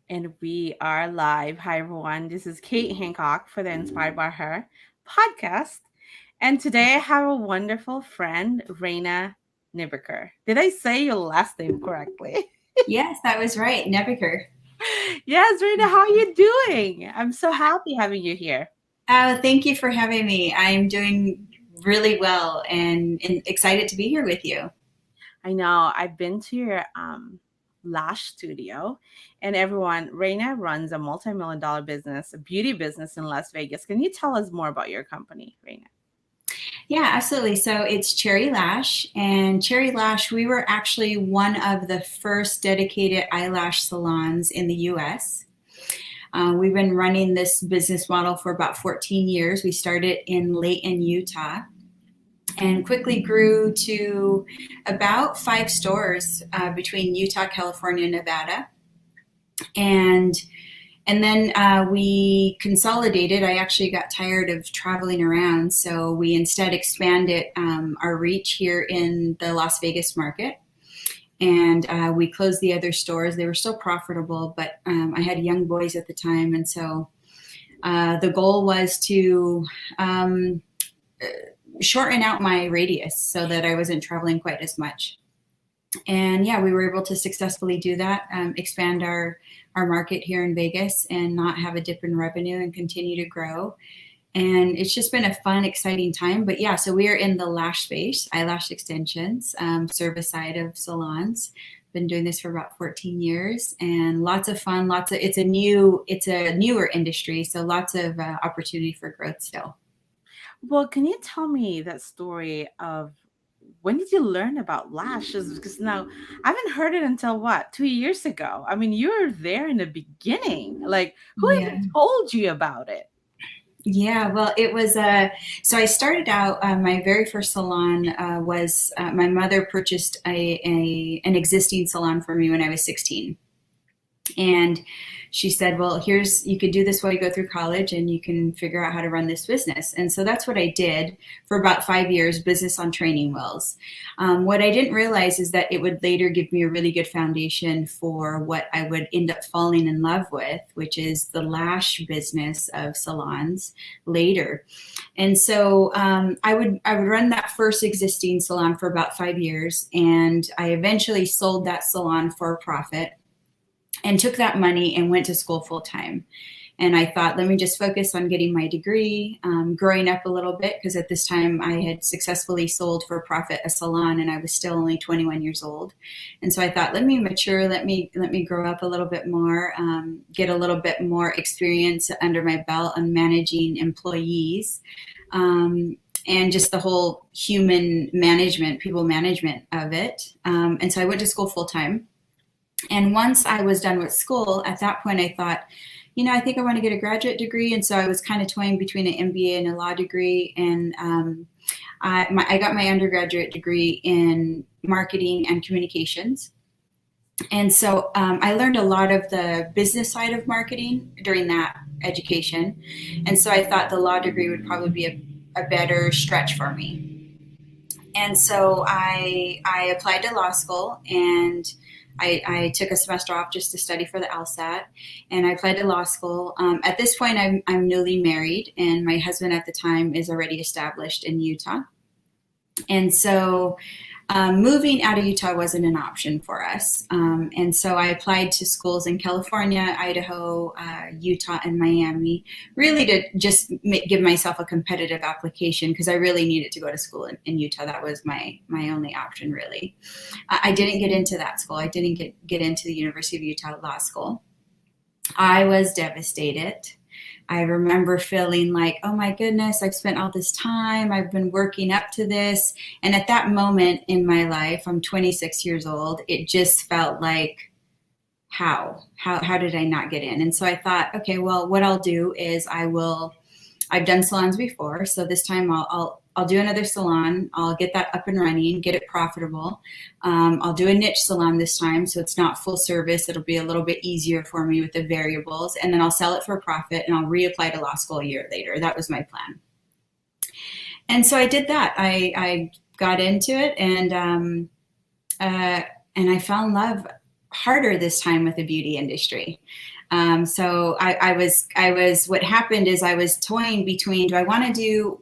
And we are live. Hi, everyone. This is Kate Hancock for the Inspired by Her podcast. And today I have a wonderful friend, Reyna Nebeker. Did I say your last name correctly? Yes, that was right. Nebeker. Yes, Reyna, how are you doing? I'm so happy having you here. Oh, thank you for having me. I'm doing really well and excited to be here with you. I know I've been to your Lash studio, and everyone, Reyna runs a multi-million dollar business, a beauty business in Las Vegas. Can you tell us more about your company, Reyna? Yeah, absolutely. So it's Cherry Lash, and Cherry Lash, we were actually one of the first dedicated eyelash salons in the US. We've been running this business model for about 14 years. We started in Layton, Utah, and quickly grew to about 5 stores between Utah, California, Nevada. And And then we consolidated. I actually got tired of traveling around, so we instead expanded our reach here in the Las Vegas market. And we closed the other stores. They were still profitable, but I had young boys at the time. And so the goal was to shorten out my radius so that I wasn't traveling quite as much. And yeah, we were able to successfully do that, expand our market here in Vegas and not have a dip in revenue and continue to grow. And it's just been a fun, exciting time. But yeah, so we are in the lash space, eyelash extensions, service side of salons. Been doing this for about 14 years and lots of fun. It's a newer industry, so lots of opportunity for growth still. Well, can you tell me that story of when did you learn about lashes? Because now I haven't heard it until what, 2 years ago. I mean, you were there in the beginning. Like, who Yeah. even told you about it? Yeah, well, it was so I started out. My very first salon was my mother purchased an existing salon for me when I was 16, and she said, well, here's, you could do this while you go through college and you can figure out how to run this business. And so that's what I did for about 5 years, business on training wheels. What I didn't realize is that it would later give me a really good foundation for what I would end up falling in love with, which is the lash business of salons later. And so I would run that first existing salon for about 5 years, and I eventually sold that salon for a profit and took that money and went to school full time. And I thought, let me just focus on getting my degree, growing up a little bit, because at this time I had successfully sold for profit a salon and I was still only 21 years old. And so I thought, let me mature, let me grow up a little bit more, get a little bit more experience under my belt on managing employees. And just the whole human management, people management of it. And so I went to school full time. And once I was done with school, at that point, I thought, I think I want to get a graduate degree. And so I was kind of toying between an MBA and a law degree. And I got my undergraduate degree in marketing and communications. And so I learned a lot of the business side of marketing during that education. And so I thought the law degree would probably be a better stretch for me. And so I applied to law school, and I took a semester off just to study for the LSAT, and I applied to law school. At this point, I'm newly married, and my husband at the time is already established in Utah. And so moving out of Utah wasn't an option for us. And so I applied to schools in California, Idaho, Utah, and Miami, really to just give myself a competitive application, because I really needed to go to school in Utah. That was my only option, really. I didn't get into that school. I didn't get into the University of Utah Law School. I was devastated. I remember feeling like, oh my goodness, I've spent all this time, I've been working up to this. And at that moment in my life, I'm 26 years old, it just felt like, how did I not get in? And so I thought, okay, well, what I'll do is I've done salons before, so this time I'll do another salon. I'll get that up and running, get it profitable. I'll do a niche salon this time, so it's not full service. It'll be a little bit easier for me with the variables, and then I'll sell it for a profit, and I'll reapply to law school a year later. That was my plan. And so I did that. I got into it, and I fell in love harder this time with the beauty industry. So what happened is I was toying between, do I want to do,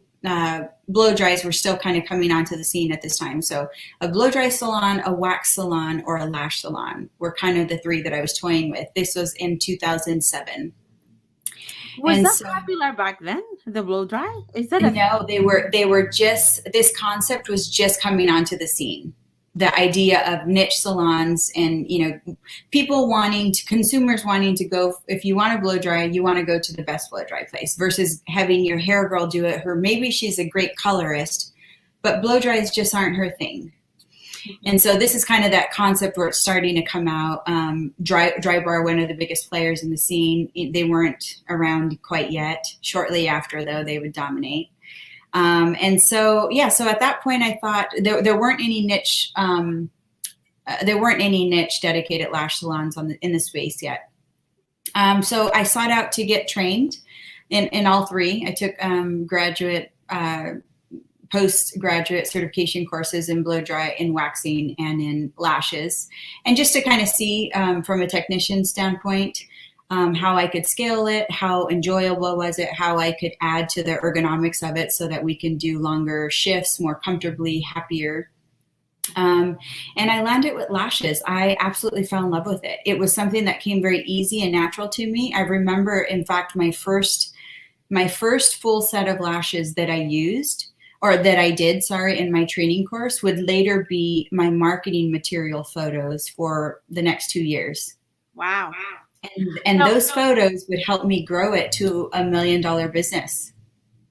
blow dries were still kind of coming onto the scene at this time. So a blow dry salon, a wax salon, or a lash salon were kind of the three that I was toying with. This was in 2007. Was And that so, popular back then? The blow dry? Is that a no, they were just, this concept was just coming onto the scene. The idea of niche salons and, people wanting to, consumers wanting to go, if you want to blow dry, you want to go to the best blow dry place versus having your hair girl do it. Maybe she's a great colorist, but blow dries just aren't her thing. And so this is kind of that concept where it's starting to come out. Dry Bar, one of the biggest players in the scene, they weren't around quite yet. Shortly after, though, they would dominate. And so, yeah, so at that point, I thought there weren't any niche, dedicated lash salons in the space yet. So I sought out to get trained in all three. I took graduate, postgraduate certification courses in blow dry, in waxing, and in lashes. And just to kind of see from a technician standpoint, how I could scale it, how enjoyable was it, how I could add to the ergonomics of it so that we can do longer shifts more comfortably, happier. And I landed with lashes. I absolutely fell in love with it. It was something that came very easy and natural to me. I remember, in fact, my first full set of lashes that I used, or that I did, in my training course, would later be my marketing material photos for the next 2 years. wow? And No, those photos would help me grow it to $1 million business.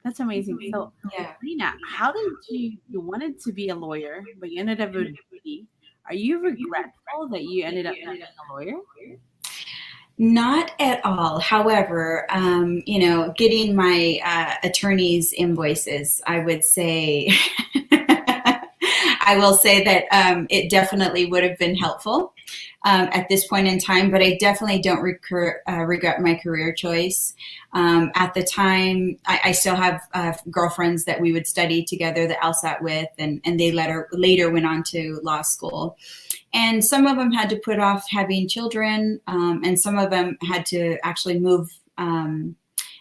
that's amazing. So, Yeah. Rena, how did you wanted to be a lawyer, but you ended up with beauty? Are you regretful that you ended up not being a lawyer? Not at all. However, getting my attorney's invoices, I would say, I will say that it definitely would have been helpful at this point in time, but I definitely don't regret my career choice. At the time, I still have girlfriends that we would study together, the LSAT with, and they later went on to law school. And some of them had to put off having children, and some of them had to actually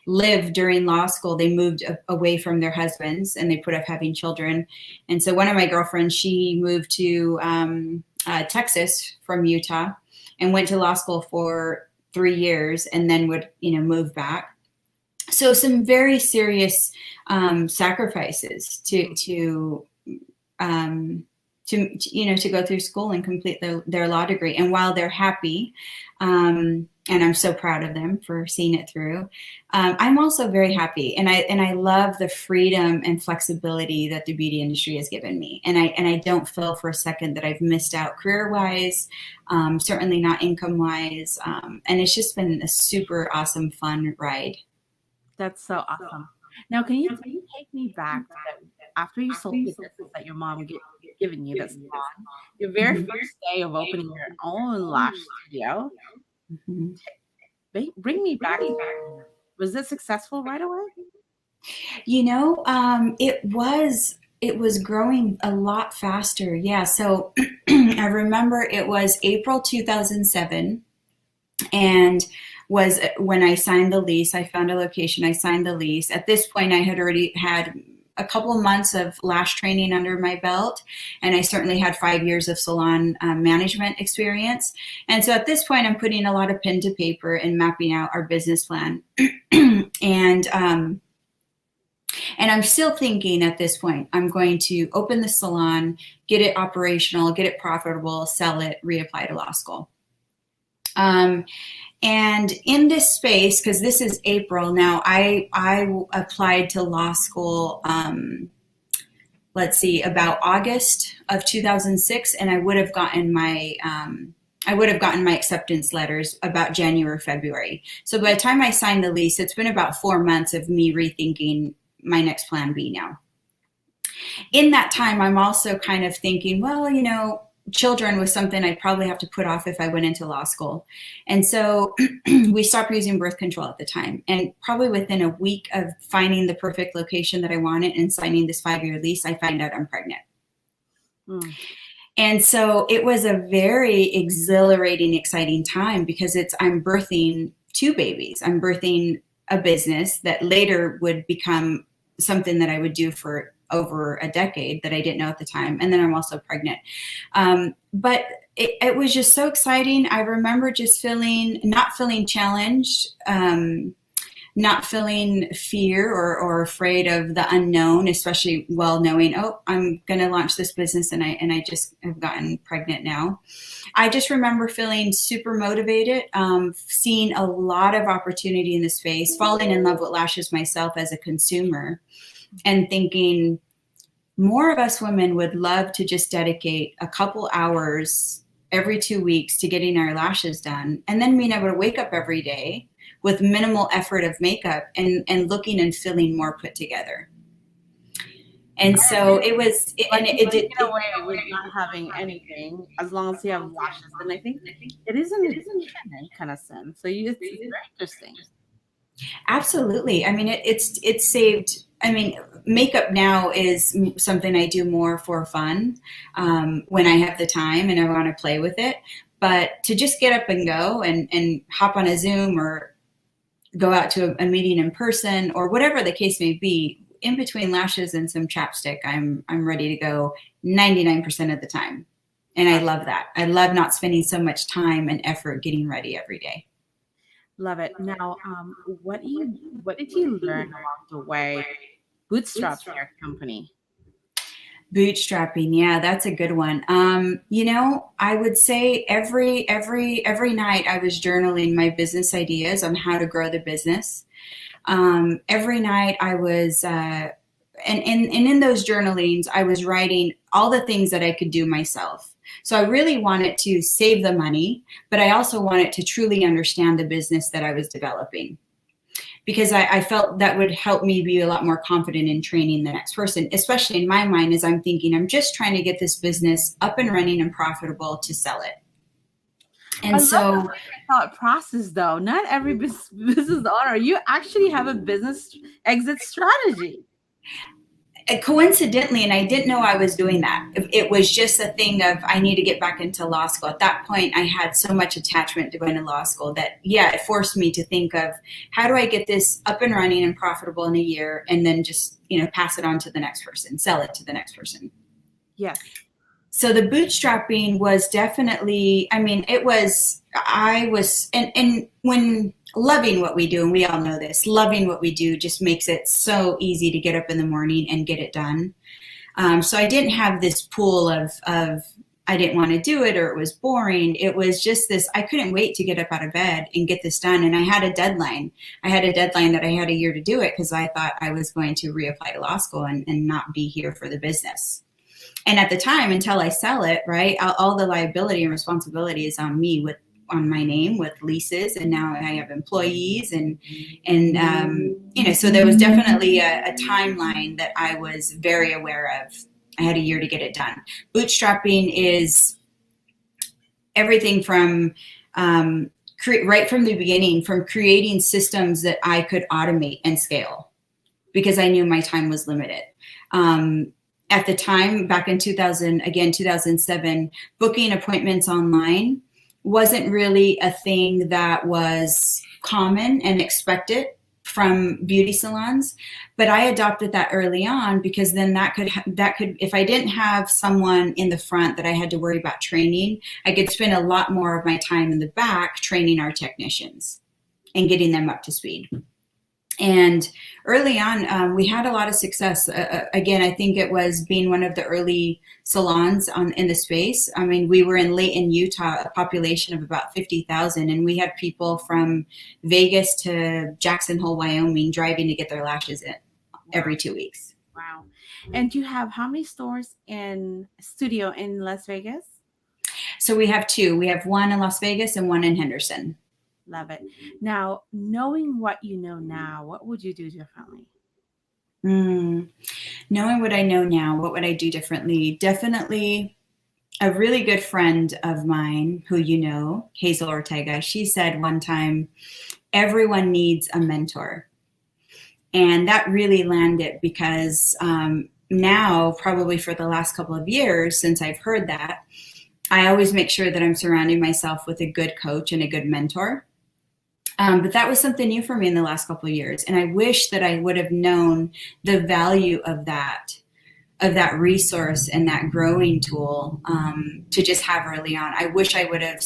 live during law school. They moved away from their husbands and they put off having children. And so one of my girlfriends, she moved to Texas from Utah and went to law school for 3 years and then would, move back. So some very serious sacrifices to go through school and complete their law degree. And while they're happy, and I'm so proud of them for seeing it through, I'm also very happy. And I love the freedom and flexibility that the beauty industry has given me. And I don't feel for a second that I've missed out career-wise, certainly not income-wise. And it's just been a super awesome, fun ride. That's so awesome. Now, can you take me back to that after you sold the business that your mom given you, that salon, your very first day of opening your own lash studio? Mhm. Bring me back to that. Was it successful right away? It was growing a lot faster. Yeah. So I remember it was April 2007, and was when I signed the lease. I found a location. I signed the lease. At this point, I had already had a couple of months of lash training under my belt, and I certainly had 5 years of salon management experience. And so at this point, I'm putting a lot of pen to paper and mapping out our business plan. And I'm still thinking at this point, I'm going to open the salon, get it operational, get it profitable, sell it, reapply to law school. And in this space, because this is April now, I applied to law school, about August of 2006, and I would have gotten my acceptance letters about January, February. So by the time I signed the lease, it's been about 4 months of me rethinking my next plan B now. In that time, I'm also kind of thinking, well, children was something I'd probably have to put off if I went into law school. And so we stopped using birth control at the time. And probably within a week of finding the perfect location that I wanted and signing this 5-year lease, I find out I'm pregnant. And so it was a very exhilarating, exciting time because I'm birthing two babies. I'm birthing a business that later would become something that I would do for over a decade that I didn't know at the time. And then I'm also pregnant. But it was just so exciting. I remember just not feeling challenged, not feeling fear or afraid of the unknown, especially well knowing, oh, I'm going to launch this business and I just have gotten pregnant now. I just remember feeling super motivated, seeing a lot of opportunity in the space, falling in love with lashes myself as a consumer, and thinking more of us women would love to just dedicate a couple hours every 2 weeks to getting our lashes done, and then being able to wake up every day with minimal effort of makeup and looking and feeling more put together. And so it was, Like you can get away with not having anything as long as you have lashes. And I think it is an addiction kind of sense. So it's very interesting. absolutely. I mean, it's saved. I mean, makeup now is something I do more for fun, when I have the time and I want to play with it. But to just get up and go and hop on a Zoom or go out to a meeting in person or whatever the case may be, in between lashes and some chapstick, I'm ready to go 99% of the time. And I love that. I love not spending so much time and effort getting ready every day. Love it. Now, what did you learn along the way bootstrapping your company? Bootstrapping, yeah, that's a good one. I would say every night I was journaling my business ideas on how to grow the business. Every night I was, and in those journalings, I was writing all the things that I could do myself. So I really wanted to save the money, but I also wanted to truly understand the business that I was developing, because I felt that would help me be a lot more confident in training the next person, especially in my mind as I'm thinking, I'm just trying to get this business up and running and profitable to sell it. I And love so the thought process, though. Not every business owner, you actually have a business exit strategy. coincidentally, and I didn't know I was doing that. It was just a thing of I need to get back into law school. At that point, I had so much attachment to going to law school that, yeah, it forced me to think of how do I get this up and running and profitable in a year, and then just pass it on to the next person, sell it to the next person. Yes. So the bootstrapping was definitely, I mean, I was, and when loving what we do, and we all know this, loving what we do just makes it so easy to get up in the morning and get it done. So I didn't have this pool of I didn't want to do it or it was boring. It was just this, I couldn't wait to get up out of bed and get this done. And I had a deadline. I had a deadline that I had a year to do it because I thought I was going to reapply to law school and not be here for the business. And at the time, until I sell it, right, all the liability and responsibility is on me on my name with leases, and now I have employees, and so there was definitely a timeline that I was very aware of. I had a year to get it done. Bootstrapping is everything from right from the beginning, from creating systems that I could automate and scale, because I knew my time was limited. At the time, back in 2007, booking appointments online wasn't really a thing that was common and expected from beauty salons, but I adopted that early on because then that could, if I didn't have someone in the front that I had to worry about training, I could spend a lot more of my time in the back training our technicians and getting them up to speed. And early on, we had a lot of success. Again, I think it was being one of the early salons in the space. I mean, we were in Layton, Utah, a population of about 50,000, and we had people from Vegas to Jackson Hole, Wyoming, driving to get their lashes in every 2 weeks. Wow. And you have how many stores in studio in Las Vegas? So we have two. We have one in Las Vegas and one in Henderson. Love it. Now, knowing what you know now, what would you do differently? Knowing what I know now, what would I do differently? Definitely a really good friend of mine who Hazel Ortega, she said one time, everyone needs a mentor. And that really landed because now, probably for the last couple of years since I've heard that, I always make sure that I'm surrounding myself with a good coach and a good mentor. But that was something new for me in the last couple of years. And I wish that I would have known the value of that resource and that growing tool, to just have early on. I wish I would have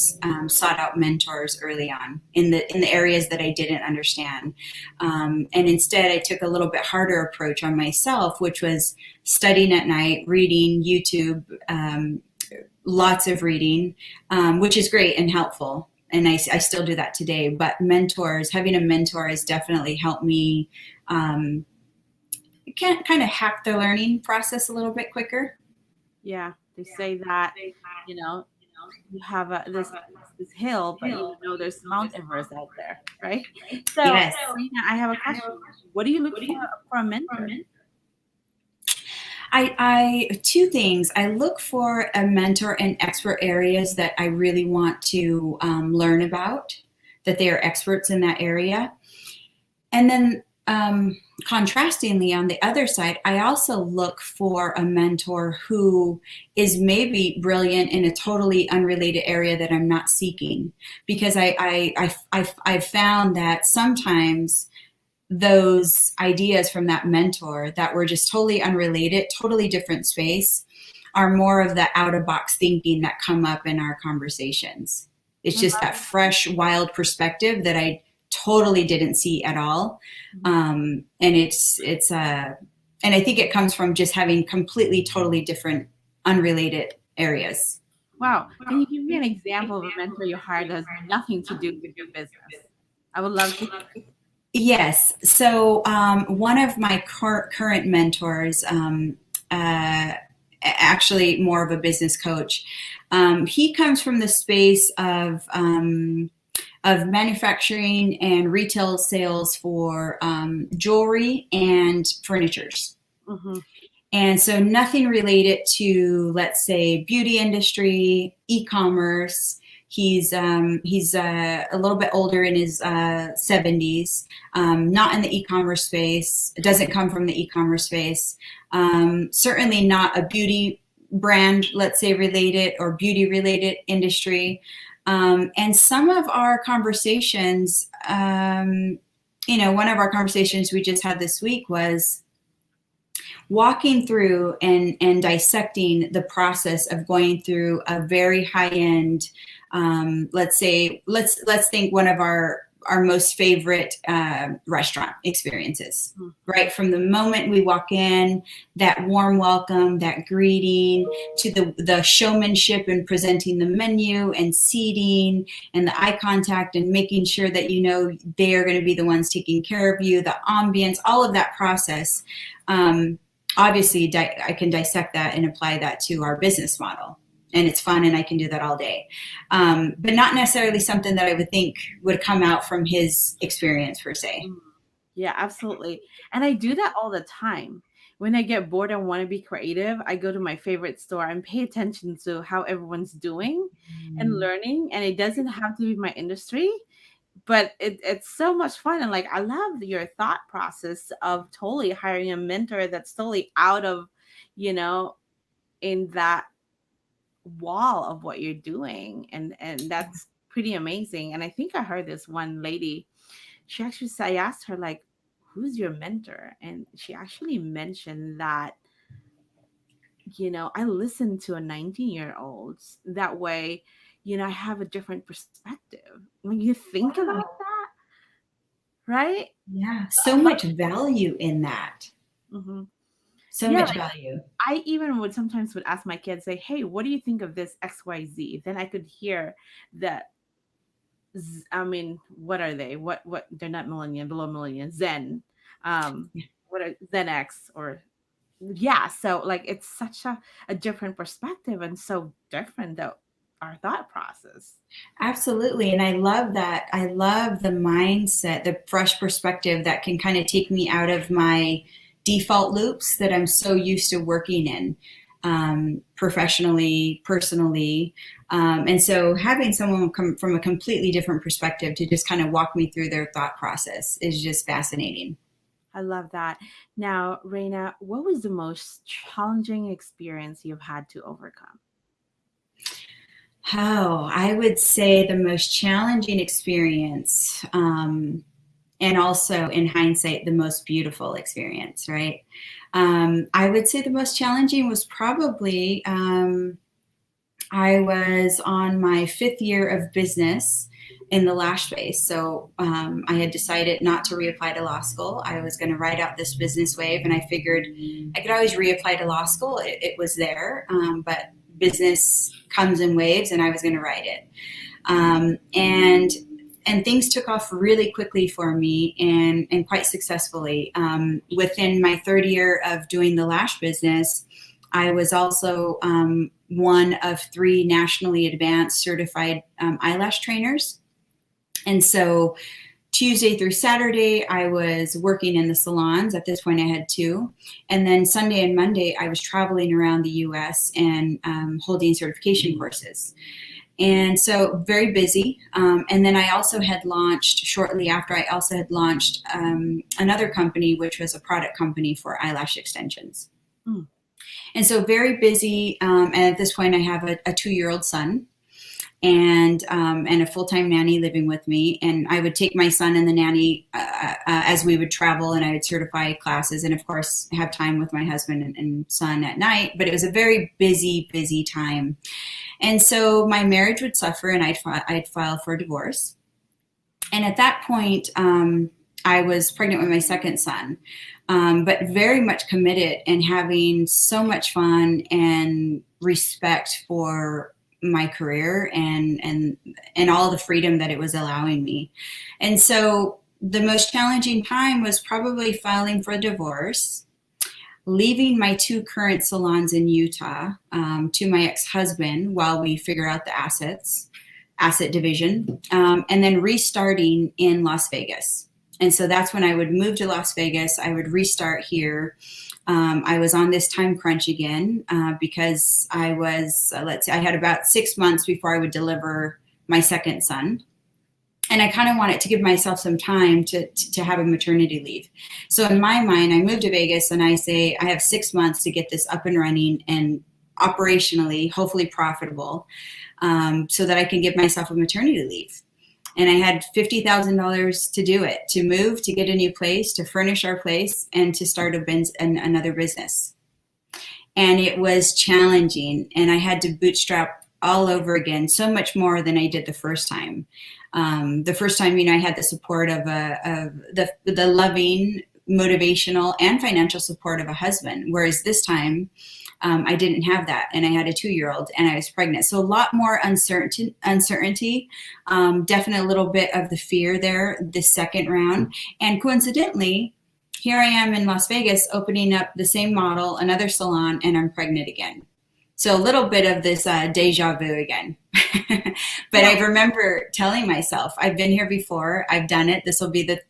sought out mentors early on in the areas that I didn't understand. And instead, I took a little bit harder approach on myself, which was studying at night, reading, YouTube, lots of reading, which is great and helpful. And I still do that today. But having a mentor has definitely helped me kind of hack the learning process a little bit quicker. Yeah, they say that, you know, you have this hill, but you know there's Mount Everest out there, right? So, Yes. Rena, I have a question. What do you look for a mentor? I two things. I look for a mentor in expert areas that I really want to learn about, that they are experts in that area. And then contrastingly, on the other side, I also look for a mentor who is maybe brilliant in a totally unrelated area that I'm not seeking, because I've found that sometimes those ideas from that mentor that were just totally unrelated, totally different space, are more of the out of box thinking that come up in our conversations. It's just that fresh, wild perspective that I totally didn't see at all. And and I think it comes from just having completely, totally different, unrelated areas. Wow. Can you give me an example of a mentor you hired that has nothing to do with your business? I would love to. Yes. So one of my current mentors, actually more of a business coach, he comes from the space of manufacturing and retail sales for jewelry and furnitures. Mm-hmm. And so nothing related to, let's say, beauty industry, e-commerce. He's a little bit older, in his 70s, not in the e-commerce space. It doesn't come from the e-commerce space. Certainly not a beauty brand, let's say, related or beauty related industry. And some of our conversations, one of our conversations we just had this week was walking through and dissecting the process of going through a very high end, let's think one of our most favorite restaurant experiences, right? From the moment we walk in, that warm welcome, that greeting, to the showmanship and presenting the menu and seating and the eye contact and making sure that they are going to be the ones taking care of you, the ambience, all of that process. Obviously, I can dissect that and apply that to our business model. And it's fun, and I can do that all day. But not necessarily something that I would think would come out from his experience, per se. Yeah, absolutely. And I do that all the time. When I get bored and want to be creative, I go to my favorite store and pay attention to how everyone's doing and learning. And it doesn't have to be my industry, but it's so much fun. And like, I love your thought process of totally hiring a mentor that's totally out of, in that wall of what you're doing. And that's pretty amazing. And I think I heard this one lady, I asked her, like, who's your mentor? And she actually mentioned that, I listen to a 19-year-old. That way, I have a different perspective. When you think about that, right? Yeah, so much value in that. Mm-hmm. So Yeah, much like, value. I even would sometimes ask my kids, say, hey, what do you think of this XYZ? Then I could hear that. I mean, what are they? What they're not millennium, below millennium, Zen. What are Zen X, or yeah, so like it's such a different perspective, and so different though our thought process. Absolutely. And I love that. I love the mindset, the fresh perspective that can kind of take me out of my default loops that I'm so used to working in, professionally, personally. And so having someone come from a completely different perspective to just kind of walk me through their thought process is just fascinating. I love that. Now, Reina, what was the most challenging experience you've had to overcome? Oh, I would say the most challenging experience, and also in hindsight, the most beautiful experience, right? I would say the most challenging was probably I was on my fifth year of business in the Lash space. So I had decided not to reapply to law school. I was going to ride out this business wave, and I figured I could always reapply to law school. It was there, but business comes in waves, and I was going to ride it. And things took off really quickly for me and quite successfully. Within my third year of doing the Lash business, I was also one of three nationally advanced certified eyelash trainers. And so Tuesday through Saturday, I was working in the salons. At this point, I had two. And then Sunday and Monday, I was traveling around the US and holding certification courses. And so very busy. And then I also had launched, shortly after, I also had launched another company, which was a product company for eyelash extensions. Mm. And so very busy. And at this point, I have a 2-year-old son and a full-time nanny living with me. And I would take my son and the nanny as we would travel, and I would certify classes and, of course, have time with my husband and son at night. But it was a very busy, busy time. And so my marriage would suffer, and I'd file for divorce. And at that point, I was pregnant with my second son, but very much committed and having so much fun and respect for my career and all the freedom that it was allowing me. And so the most challenging time was probably filing for divorce, leaving my two current salons in Utah to my ex-husband while we figure out the asset division, and then restarting in Las Vegas. And so that's when I would move to Las Vegas. I would restart here. I was on this time crunch again because I was, I had about 6 months before I would deliver my second son. And I kind of wanted to give myself some time to have a maternity leave. So in my mind, I moved to Vegas and I say, I have 6 months to get this up and running and operationally, hopefully profitable, so that I can give myself a maternity leave. And I had $50,000 to do it, to move, to get a new place, to furnish our place, and to start another business. And it was challenging, and I had to bootstrap all over again, so much more than I did the first time. The first time, I had the support of the loving, motivational, and financial support of a husband, whereas this time, I didn't have that, and I had a 2-year-old, and I was pregnant. So a lot more uncertainty, definitely a little bit of the fear there this second round. And coincidentally, here I am in Las Vegas opening up the same model, another salon, and I'm pregnant again. So a little bit of this deja vu again. But I remember telling myself, I've been here before, I've done it. This will be the,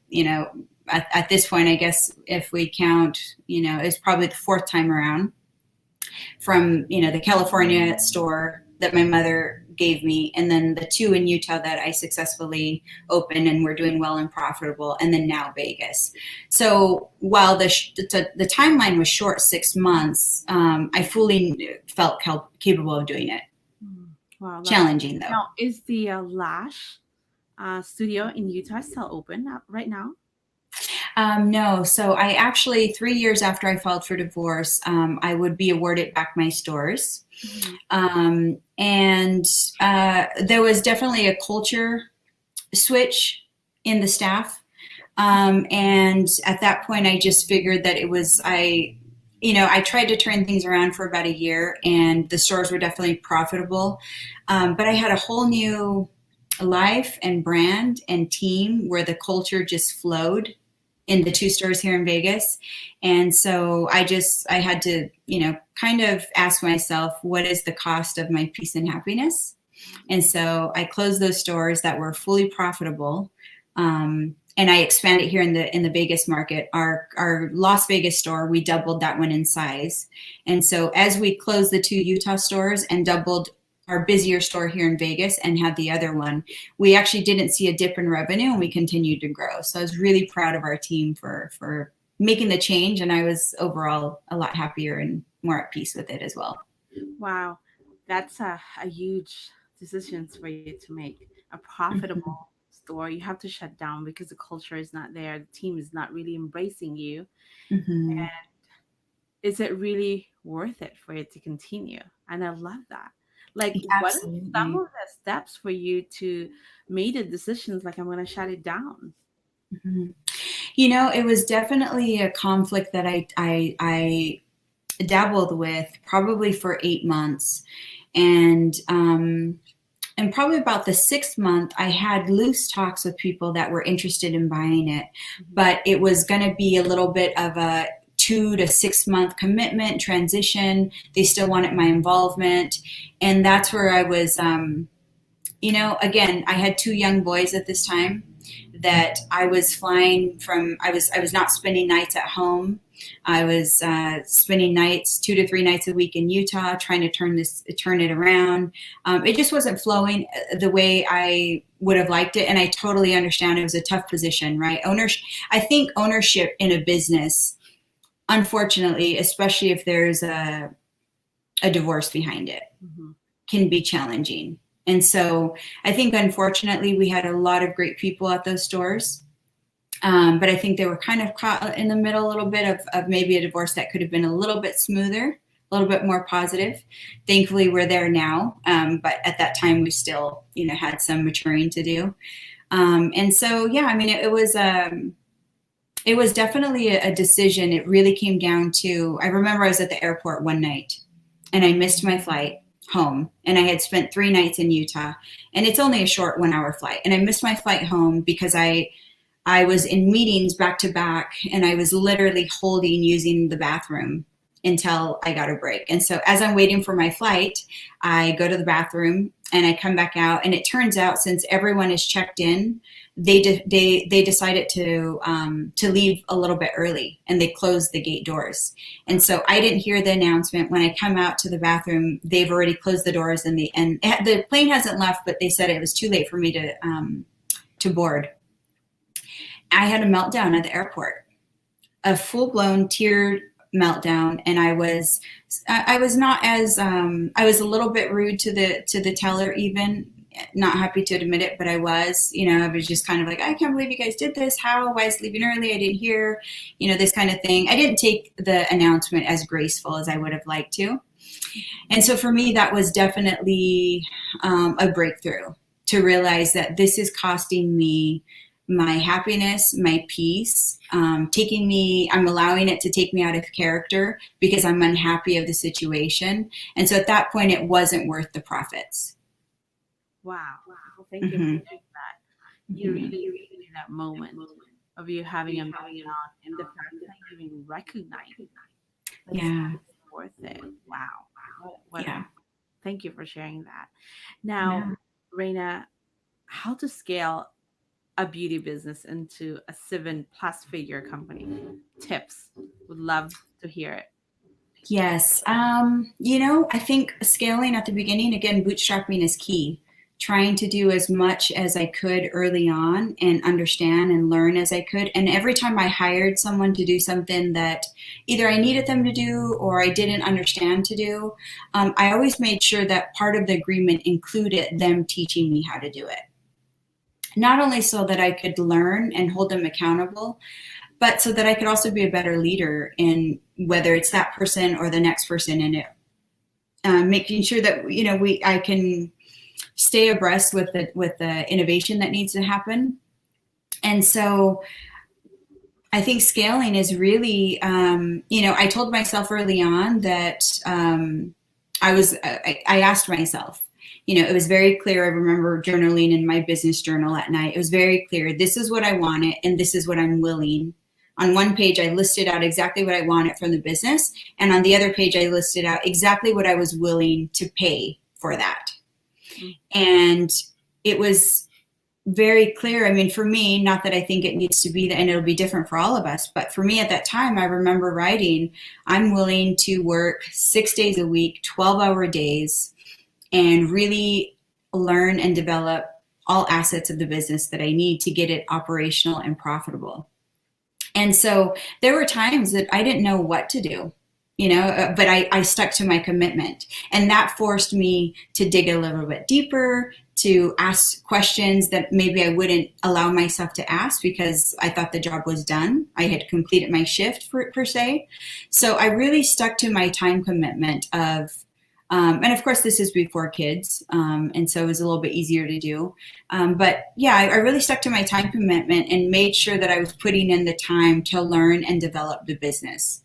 at this point, I guess if we count, it's probably the fourth time around. From the California store that my mother gave me, and then the two in Utah that I successfully opened and were doing well and profitable, and then now Vegas. So while the timeline was short, 6 months, I fully felt capable of doing it. Wow, challenging though. Now, is the Lash studio in Utah still open right now? No. So I actually, 3 years after I filed for divorce, I would be awarded back my stores. Mm-hmm. And there was definitely a culture switch in the staff. And at that point, I just figured that it was, I tried to turn things around for about a year, and the stores were definitely profitable. But I had a whole new life and brand and team where the culture just flowed in the two stores here in Vegas. And so I had to, kind of ask myself, what is the cost of my peace and happiness? And so I closed those stores that were fully profitable. And I expanded here in the Vegas market. Our Las Vegas store, we doubled that one in size. And so as we closed the two Utah stores and doubled our busier store here in Vegas and had the other one, we actually didn't see a dip in revenue, and we continued to grow. So I was really proud of our team for making the change, and I was overall a lot happier and more at peace with it as well. Wow, that's a huge decision for you to make. A Mm-hmm. profitable store, you have to shut down because the culture is not there. The team is not really embracing you. Mm-hmm. Is it really worth it for it to continue? And I love that. Like, what are some Absolutely. of the steps for you to make the decisions like I'm going to shut it down? Mm-hmm. It was definitely a conflict that I dabbled with probably for 8 months, and probably about the 6th month, I had loose talks with people that were interested in buying it, Mhm. but it was going to be a little bit of a 2 to 6 month commitment transition. They still wanted my involvement, and that's where I was. Again, I had 2 young boys at this time that I was flying from. I was not spending nights at home. I was spending nights, 2 to 3 nights a week in Utah, trying to turn it around. It just wasn't flowing the way I would have liked it, and I totally understand it was a tough position, right? Ownership. I think ownership in a business, unfortunately, especially if there's a divorce behind it, Mhm. can be challenging. And so I think, unfortunately, we had a lot of great people at those stores. But I think they were kind of caught in the middle a little bit of maybe a divorce that could have been a little bit smoother, a little bit more positive. Thankfully, we're there now. But at that time, we still, had some maturing to do. And so, yeah, I mean, it was definitely a decision. It really came down to, I remember I was at the airport one night and I missed my flight home, and I had spent 3 nights in Utah, and it's only a short 1 hour flight. And I missed my flight home because I was in meetings back to back, and I was literally using the bathroom until I got a break. And so as I'm waiting for my flight, I go to the bathroom and I come back out, and it turns out, since everyone is checked in, they decided to leave a little bit early, and they closed the gate doors. And so I didn't hear the announcement. When I come out to the bathroom, they've already closed the doors, and the plane hasn't left, but they said it was too late for me to board. I had a meltdown at the airport, a full blown tear meltdown, and I was not as I was a little bit rude to the teller, even not happy to admit it, but I was just kind of like, I can't believe you guys did this. How? Why is leaving early? I didn't hear, this kind of thing. I didn't take the announcement as graceful as I would have liked to. And so for me, that was definitely a breakthrough, to realize that this is costing me my happiness, my peace, I'm allowing it to take me out of character because I'm unhappy of the situation. And so at that point, it wasn't worth the profits. Wow. Well, thank you for Mm-hmm. sharing that. You really Mm-hmm. in that moment of you having a meltdown and the fact that you even recognize it's Yeah. worth it. Wow. What Yeah. thank you for sharing that. Now, Yeah. Reina, how to scale a beauty business into a 7+ figure company? Tips. Would love to hear it. Yes. I think scaling at the beginning, again, bootstrapping is key. Trying to do as much as I could early on and understand and learn as I could. And every time I hired someone to do something that either I needed them to do or I didn't understand to do, I always made sure that part of the agreement included them teaching me how to do it. Not only so that I could learn and hold them accountable, but so that I could also be a better leader in whether it's that person or the next person in it. Making sure that I can stay abreast with the innovation that needs to happen. And so I think scaling is really, I told myself early on that I asked myself, it was very clear. I remember journaling in my business journal at night. It was very clear. This is what I wanted, and this is what I'm willing. On one page, I listed out exactly what I wanted from the business. And on the other page, I listed out exactly what I was willing to pay for that. Mm. And it was very clear. I mean, for me, not that I think it needs to be that, and it'll be different for all of us, but for me at that time, I remember writing, I'm willing to work 6 days a week, 12-hour days, and really learn and develop all assets of the business that I need to get it operational and profitable. And so there were times that I didn't know what to do, but I stuck to my commitment. And that forced me to dig a little bit deeper, to ask questions that maybe I wouldn't allow myself to ask because I thought the job was done. I had completed my shift per se. So I really stuck to my time commitment of, and of course, this is before kids, and so it was a little bit easier to do. But yeah, I really stuck to my time commitment and made sure that I was putting in the time to learn and develop the business.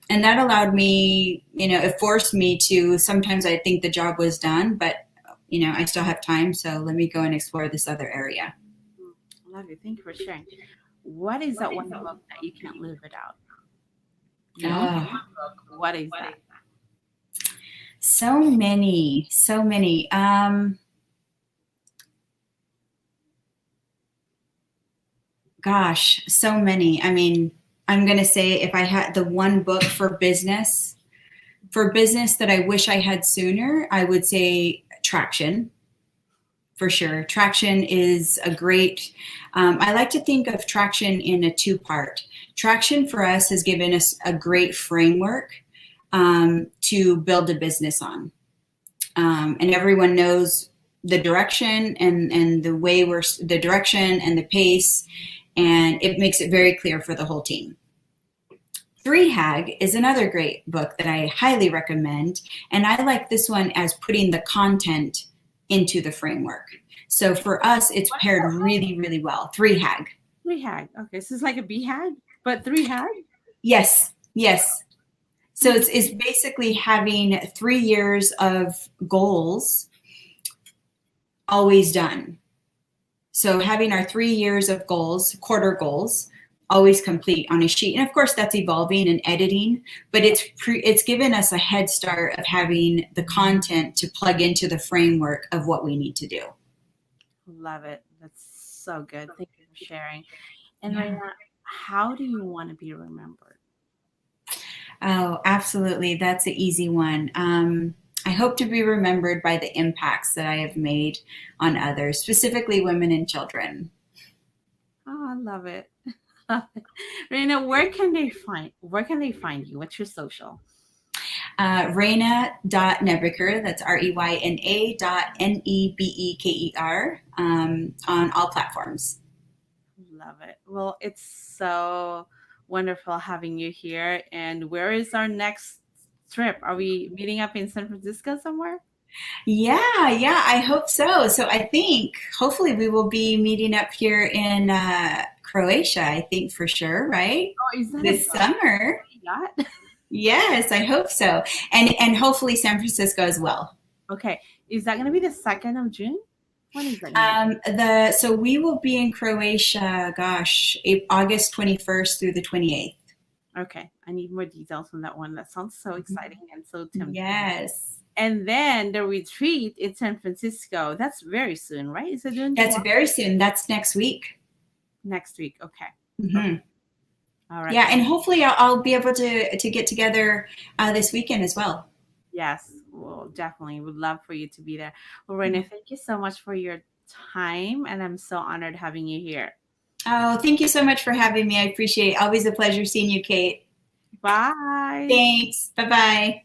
And that allowed me, it forced me to, sometimes I think the job was done, but, I still have time, so let me go and explore this other area. Love you. Thank you for sharing. What is that one book that you can't live without? You only have Oh, one book. What is that? so many, so many. Gosh, so many. I mean, I'm going to say if I had the one book for business that I wish I had sooner, I would say Traction, for sure. Traction is a great, I like to think of Traction in a two-part. Traction for us has given us a great framework to build a business on. And everyone knows the direction and the way the direction and the pace, and it makes it very clear for the whole team. 3 Hag is another great book that I highly recommend, and I like this one as putting the content into the framework. So for us, it's paired really, really well. 3 Hag. 3 Hag. Okay, so it's like a BHAG, but 3 Hag? Yes, yes. So it's basically having 3 years of goals always done. So having our 3 years of goals, quarter goals, always complete on a sheet. And of course that's evolving and editing, but it's given us a head start of having the content to plug into the framework of what we need to do. Love it. That's so good. Thank you for sharing. And Yeah. Reyna, how do you want to be remembered? Oh, absolutely. That's an easy one. I hope to be remembered by the impacts that I have made on others, specifically women and children. Oh, I love it. Reyna, where can they find you? What's your social? Reyna.Nebeker, that's Reyna.Nebeker, on all platforms. Love it. Well, it's so wonderful having you here. And where is our next trip? Are we meeting up in San Francisco somewhere? Yeah, I hope so. So I think hopefully we will be meeting up here in Croatia, I think for sure, right? Oh, is that a This summer. yacht? Yes, I hope so. And hopefully San Francisco as well. Okay. Is that going to be the 2nd of June? When is that going to So we will be in Croatia, gosh, August 21st through the 28th. be? Okay. I need more details on that one. That sounds so exciting and so tempting. Yes. And then the retreat in San Francisco. That's very soon, right? Is it June That's 12th? very soon. That's next week. Next week. Okay. Hmm. All right. Yeah, and hopefully I'll be able to get together this weekend as well. Yes. Well, definitely would love for you to be there. Well, Reyna, thank you so much for your time. And I'm so honored having you here. Oh, thank you so much for having me. I appreciate it. Always a pleasure seeing you, Kate. Bye. Thanks. Bye-bye.